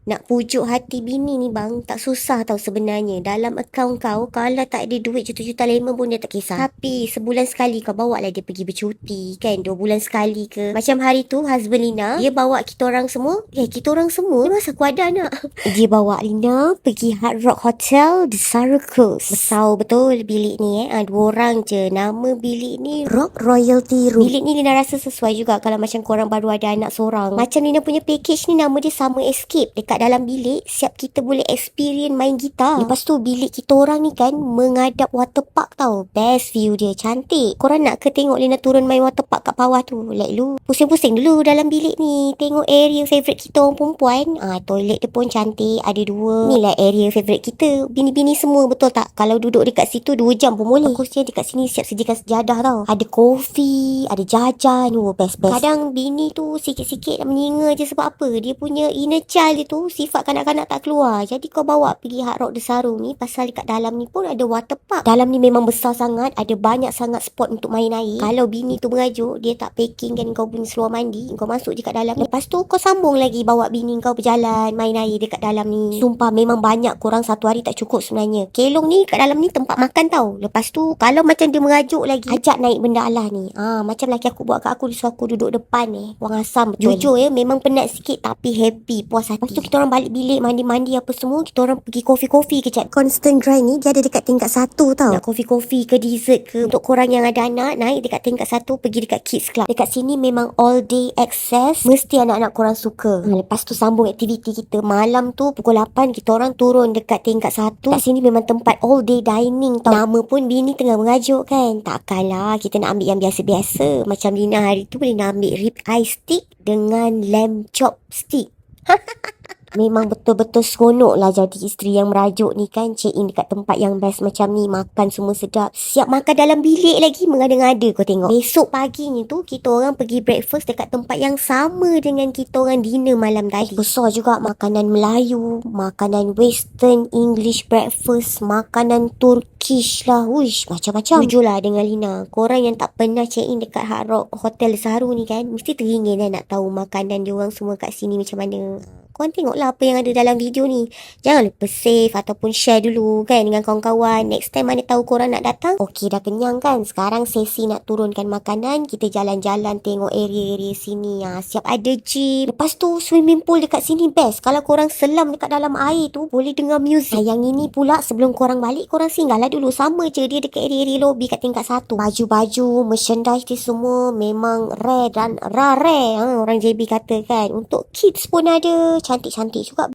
Nak pujuk hati bini ni bang, tak susah tau sebenarnya. Dalam akaun kau, kalau tak ada duit juta-juta lemon pun dia tak kisah. Tapi sebulan sekali kau bawa lah dia pergi bercuti kan. 2 bulan sekali ke. Macam hari tu husband Lina, dia bawa kita orang semua. Kita orang semua? Dia masa aku ada nak. Dia bawa Lina pergi Hard Rock Hotel di Syracuse. Besar betul bilik ni 2 orang je. Nama bilik ni Rock Royalty Room. Bilik ni Lina rasa sesuai juga kalau macam korang baru ada anak seorang. Macam Lina punya package ni nama dia Summer Escape. Dekat dalam bilik siap kita boleh experience main gitar. Lepas tu bilik kita orang ni kan menghadap waterpark tau. Best view dia, cantik. Korang nak ke tengok Lina turun main waterpark kat bawah tu? Like lu pusing-pusing dulu dalam bilik ni. Tengok area favourite kita orang perempuan. Toilet dia pun cantik, ada 2. Ni lah area favourite kita. Bini-bini semua, betul tak? Kalau duduk dekat situ 2 jam pun boleh. Bagusnya dekat sini siap sediakan sejadah tau. Ada kopi, ada jajan. Best-best. Kadang bini tu sikit-sikit menyinga je sebab apa? Dia punya inner child dia tu sifat kanak-kanak tak keluar. Jadi kau bawa pergi Hard Rock Desaru ni pasal dekat dalam ni pun ada waterpark. Dalam ni memang besar sangat, ada banyak sangat spot untuk main air. Kalau bini tu merajuk, dia tak packing kan kau punya seluar mandi, kau masuk je kat dalam ni. Lepas tu kau sambung lagi bawa bini kau berjalan main air dekat dalam ni. Sumpah memang banyak, korang satu hari tak cukup sebenarnya. Kelong ni kat dalam ni tempat makan tau. Lepas tu kalau macam dia merajuk lagi, ajak naik benda Allah ni. Macam laki aku buat kat aku, dia suruh aku duduk depan buang asam. Jujur memang penat sikit tapi happy, puas hati. Lepas tu kita orang balik bilik, mandi-mandi apa semua, kita orang pergi kopi-kopi kejap. Constant Dry ni dia ada dekat tingkat 1 tau. Nak kopi-kopi ke dessert ke, untuk korang yang ada anak, naik dekat tingkat 1, pergi dekat Kids Club. Dekat sini memang all day access, mesti anak-anak korang suka. Lepas tu sambung aktiviti kita. Malam tu pukul 8 kita orang turun dekat tingkat 1. Kat sini memang tempat all day dining tau. Nama pun bini tengah mengajuk kan. Takkanlah kita nak ambil yang biasa-biasa. Macam Lina hari tu boleh nak ambil rib eye stick dengan lamb chop stick. Memang betul-betul seronok lah jadi isteri yang merajuk ni kan. Check in dekat tempat yang best macam ni. Makan semua sedap. Siap makan dalam bilik lagi. Mengada-ngada kau tengok. Besok paginya tu kita orang pergi breakfast dekat tempat yang sama dengan kita orang dinner malam tadi. Besar juga. Makanan Melayu, makanan Western, English breakfast, makanan Turkish lah. Uish, macam-macam. Jujurlah dengan Lina, korang yang tak pernah check in dekat Hard Rock Hotel Desaru ni kan, mesti teringin nak tahu makanan diorang semua kat sini macam mana. Korang tengoklah apa yang ada dalam video ni. Jangan lupa save ataupun share dulu kan dengan kawan-kawan. Next time mana tahu korang nak datang. Okey, dah kenyang kan? Sekarang sesi nak turunkan makanan. Kita jalan-jalan tengok area-area sini. Siap ada gym. Lepas tu swimming pool dekat sini best. Kalau korang selam dekat dalam air tu, boleh dengar muzik. Yang ini pula sebelum korang balik, korang singgah lah dulu. Sama je dia dekat area-area lobby kat tingkat 1. Baju-baju, merchandise dia semua memang rare dan rare. Orang JB kata kan. Untuk kids pun ada. Cantik-cantik juga.